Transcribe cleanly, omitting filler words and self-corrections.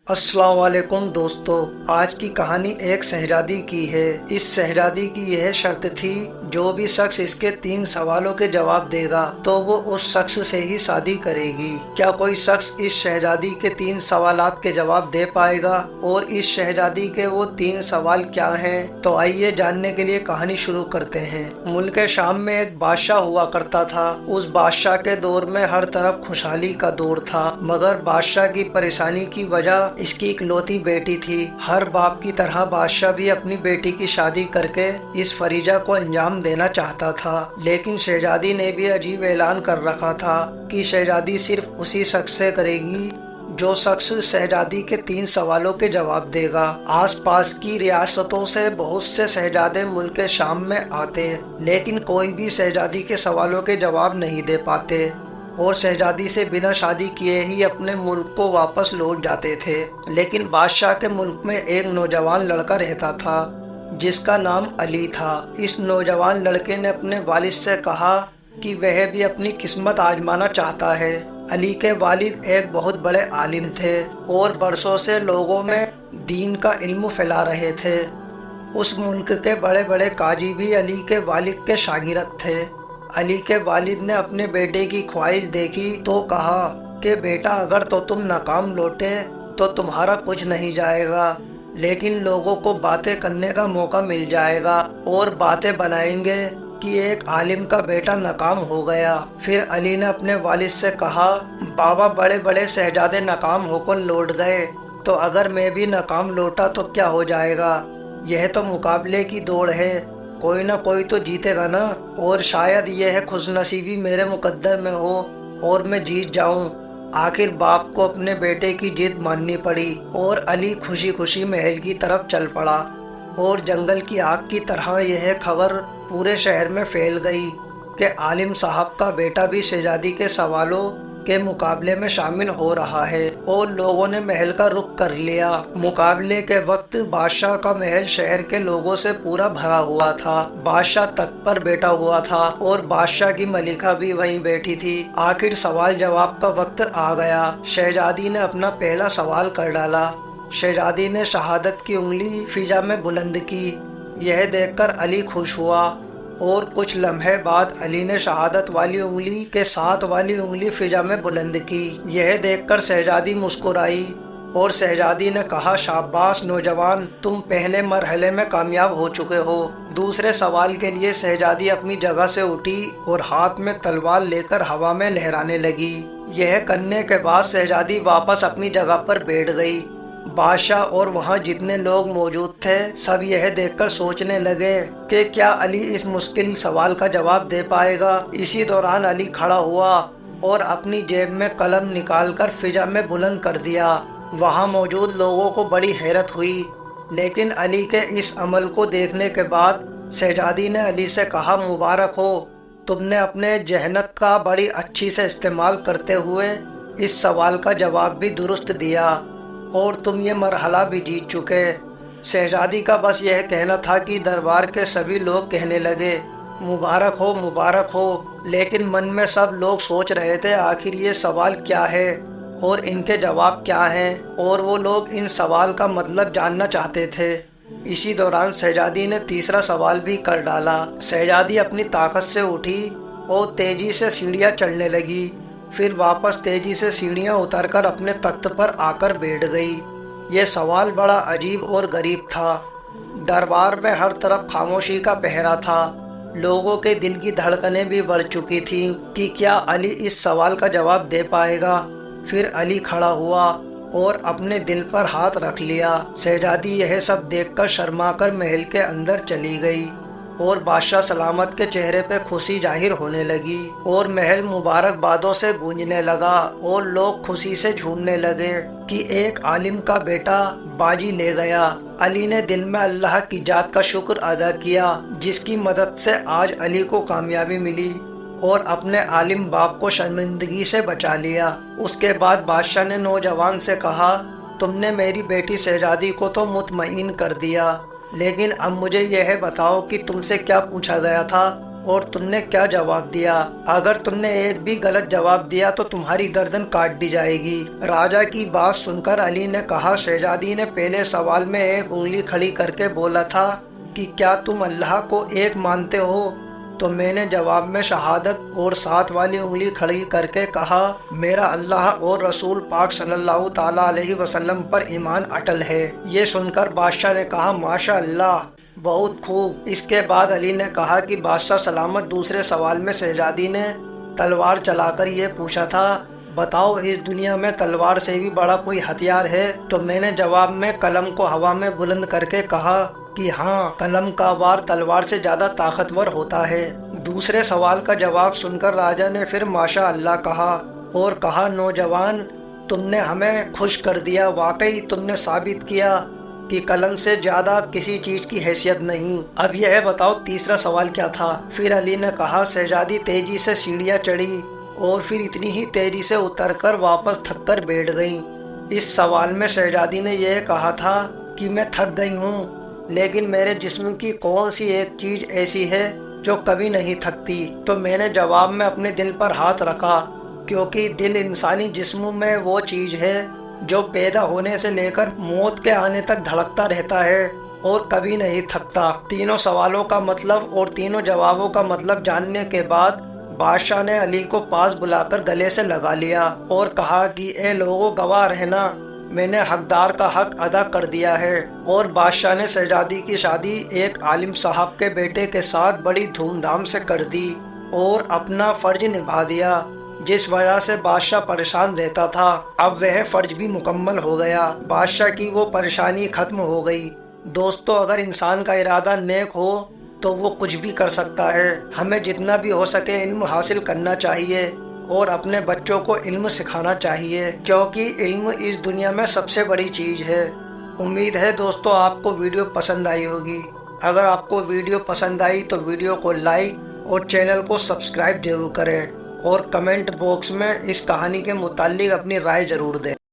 अस्सलाम वालेकुम दोस्तों। आज की कहानी एक शहजादी की है। इस शहजादी की यह शर्त थी, जो भी शख्स इसके 3 सवालों के जवाब देगा तो वो उस शख्स से ही शादी करेगी। क्या कोई शख्स इस शहजादी के 3 सवालात के जवाब दे पाएगा और इस शहजादी के वो 3 सवाल क्या हैं? तो आइए जानने के लिए कहानी शुरू करते हैं। मुल्क शाम में एक बादशाह हुआ करता था। उस बादशाह के दौर में हर तरफ खुशहाली का दौर था, मगर बादशाह की परेशानी की वजह इसकी इकलौती बेटी थी। हर बाप की तरह बादशाह भी अपनी बेटी की शादी करके इस फरीजा को अंजाम देना चाहता था, लेकिन शहजादी ने भी अजीब ऐलान कर रखा था कि शहजादी सिर्फ उसी शख्स से करेगी जो शख्स शहजादी के 3 सवालों के जवाब देगा। आसपास की रियासतों से बहुत से शहजादे मुल्क शाम में आते, लेकिन कोई भी शहजादी के सवालों के जवाब नहीं दे पाते और शहजादी से बिना शादी किए ही अपने मुल्क को वापस लौट जाते थे। लेकिन बादशाह के मुल्क में एक नौजवान लड़का रहता था जिसका नाम अली था। इस नौजवान लड़के ने अपने वालिद से कहा कि वह भी अपनी किस्मत आजमाना चाहता है। अली के वालिद एक बहुत बड़े आलिम थे और बरसों से लोगों में दीन का इल्म फैला रहे थे। उस मुल्क के बड़े बड़े काजी भी अली के वालिद के शागिर्द थे। अली के वालिद ने अपने बेटे की ख्वाहिश देखी तो कहा कि बेटा, अगर तो तुम नाकाम लौटे तो तुम्हारा कुछ नहीं जाएगा, लेकिन लोगों को बातें करने का मौका मिल जाएगा और बातें बनाएंगे कि एक आलिम का बेटा नाकाम हो गया। फिर अली ने अपने वालिद से कहा, बाबा, बड़े बड़े शहजादे नाकाम होकर लौट गए, तो अगर मैं भी नाकाम लौटा तो क्या हो जाएगा? यह तो मुकाबले की दौड़ है, कोई ना कोई तो जीतेगा ना, और शायद यह खुशनसीबी मेरे मुकद्दर में हो और मैं जीत जाऊं। आखिर बाप को अपने बेटे की जिद माननी पड़ी और अली खुशी खुशी महल की तरफ चल पड़ा। और जंगल की आग की तरह यह खबर पूरे शहर में फैल गई कि आलिम साहब का बेटा भी शहजादी के सवालों के मुकाबले में शामिल हो रहा है, और लोगों ने महल का रुख कर लिया। मुकाबले के वक्त बादशाह का महल शहर के लोगों से पूरा भरा हुआ था। बादशाह तख्त पर बैठा हुआ था और बादशाह की मलिका भी वहीं बैठी थी। आखिर सवाल जवाब का वक्त आ गया। शहजादी ने अपना पहला सवाल कर डाला। शहजादी ने शहादत की उंगली फिजा में बुलंद की। यह देखकर अली खुश हुआ और कुछ लम्हे बाद अली ने शहादत वाली उंगली के साथ वाली उंगली फिजा में बुलंद की। यह देखकर शहजादी मुस्कुराई और शहजादी ने कहा, शाबाश नौजवान, तुम पहले मरहले में कामयाब हो चुके हो। दूसरे सवाल के लिए शहजादी अपनी जगह से उठी और हाथ में तलवार लेकर हवा में लहराने लगी। यह करने के बाद शहजादी वापस अपनी जगह पर बैठ गई। बादशाह और वहाँ जितने लोग मौजूद थे सब यह देखकर सोचने लगे कि क्या अली इस मुश्किल सवाल का जवाब दे पाएगा। इसी दौरान अली खड़ा हुआ और अपनी जेब में कलम निकालकर फिजा में बुलंद कर दिया। वहाँ मौजूद लोगों को बड़ी हैरत हुई, लेकिन अली के इस अमल को देखने के बाद शहजादी ने अली से कहा, मुबारक हो, तुमने अपने जहनत का बड़ी अच्छी से इस्तेमाल करते हुए इस सवाल का जवाब भी दुरुस्त दिया और तुम ये मरहला भी जीत चुके। शहजादी का बस यह कहना था कि दरबार के सभी लोग कहने लगे, मुबारक हो, मुबारक हो, लेकिन मन में सब लोग सोच रहे थे आखिर ये सवाल क्या है और इनके जवाब क्या हैं, और वो लोग इन सवाल का मतलब जानना चाहते थे। इसी दौरान शहजादी ने तीसरा सवाल भी कर डाला। शहजादी अपनी ताकत से उठी और तेजी से सीढ़ियाँ चढ़ने लगी, फिर वापस तेजी से सीढ़ियाँ उतरकर अपने तख्त पर आकर बैठ गई। ये सवाल बड़ा अजीब और गरीब था। दरबार में हर तरफ खामोशी का पहरा था। लोगों के दिल की धड़कनें भी बढ़ चुकी थीं कि क्या अली इस सवाल का जवाब दे पाएगा। फिर अली खड़ा हुआ और अपने दिल पर हाथ रख लिया। शहजादी यह सब देखकर शर्माकर महल के अंदर चली गई और बादशाह सलामत के चेहरे पे खुशी जाहिर होने लगी और महल मुबारकबादों से गूंजने लगा और लोग खुशी से झूमने लगे कि एक आलिम का बेटा बाजी ले गया। अली ने दिल में अल्लाह की जात का शुक्र अदा किया जिसकी मदद से आज अली को कामयाबी मिली और अपने आलिम बाप को शर्मिंदगी से बचा लिया। उसके बाद बादशाह ने नौजवान से कहा, तुमने मेरी बेटी शहजादी को तो मुतमईन कर दिया, लेकिन अब मुझे यह बताओ कि तुमसे क्या पूछा गया था اور تم نے کیا جواب دیا؟ اگر تم نے ایک بھی غلط جواب دیا تو تمہاری گردن کاٹ دی جائے گی۔ راجہ کی بات سن کر علی نے کہا، شہزادی نے پہلے سوال میں ایک انگلی کھڑی کر کے بولا تھا کہ کیا تم اللہ کو ایک مانتے ہو؟ تو میں نے جواب میں شہادت اور ساتھ والی انگلی کھڑی کر کے کہا، میرا اللہ اور رسول پاک صلی اللہ تعالیٰ علیہ وسلم پر ایمان اٹل ہے۔ یہ سن کر بادشاہ نے کہا، ماشاء اللہ، بہت خوب۔ اس کے بعد علی نے کہا کہ بادشاہ سلامت۔ دوسرے سوال میں شہزادی نے تلوار چلا کر یہ پوچھا تھا، بتاؤ اس دنیا میں تلوار سے بھی بڑا کوئی ہتھیار ہے؟ تو میں نے جواب میں قلم کو ہوا میں بلند کر کے کہا کہ ہاں، قلم کا وار تلوار سے زیادہ طاقتور ہوتا ہے۔ دوسرے سوال کا جواب سن کر راجہ نے پھر ماشاء اللہ کہا اور کہا، نوجوان، تم نے ہمیں خوش کر دیا۔ واقعی تم نے ثابت کیا کہ قلم سے زیادہ کسی چیز کی حیثیت نہیں۔ اب یہ بتاؤ تیسرا سوال کیا تھا؟ پھر علی نے کہا، شہزادی تیزی سے سیڑھیاں چڑھی اور پھر اتنی ہی تیزی سے اتر کر واپس تھک کر بیٹھ گئیں۔ اس سوال میں شہزادی نے یہ کہا تھا کہ میں تھک گئی ہوں، لیکن میرے جسم کی کون سی ایک چیز ایسی ہے جو کبھی نہیں تھکتی؟ تو میں نے جواب میں اپنے دل پر ہاتھ رکھا، کیونکہ دل انسانی جسم میں وہ چیز ہے جو پیدا ہونے سے لے کر موت کے آنے تک دھڑکتا رہتا ہے اور کبھی نہیں تھکتا۔ تینوں سوالوں کا مطلب اور تینوں جوابوں کا مطلب جاننے کے بعد بادشاہ نے علی کو پاس بلا کر گلے سے لگا لیا اور کہا کہ اے لوگوں، گواہ رہنا، میں نے حقدار کا حق ادا کر دیا ہے۔ اور بادشاہ نے شہزادی کی شادی ایک عالم صاحب کے بیٹے کے ساتھ بڑی دھوم دھام سے کر دی اور اپنا فرض نبھا دیا، جس وجہ سے بادشاہ پریشان رہتا تھا۔ اب وہ فرض بھی مکمل ہو گیا، بادشاہ کی وہ پریشانی ختم ہو گئی۔ دوستو، اگر انسان کا ارادہ نیک ہو تو وہ کچھ بھی کر سکتا ہے۔ ہمیں جتنا بھی ہو سکے علم حاصل کرنا چاہیے اور اپنے بچوں کو علم سکھانا چاہیے، کیونکہ علم اس دنیا میں سب سے بڑی چیز ہے۔ امید ہے دوستو آپ کو ویڈیو پسند آئی ہوگی۔ اگر آپ کو ویڈیو پسند آئی تو ویڈیو کو لائک اور چینل کو سبسکرائب ضرور کریں اور کمنٹ باکس میں اس کہانی کے متعلق اپنی رائے ضرور دیں۔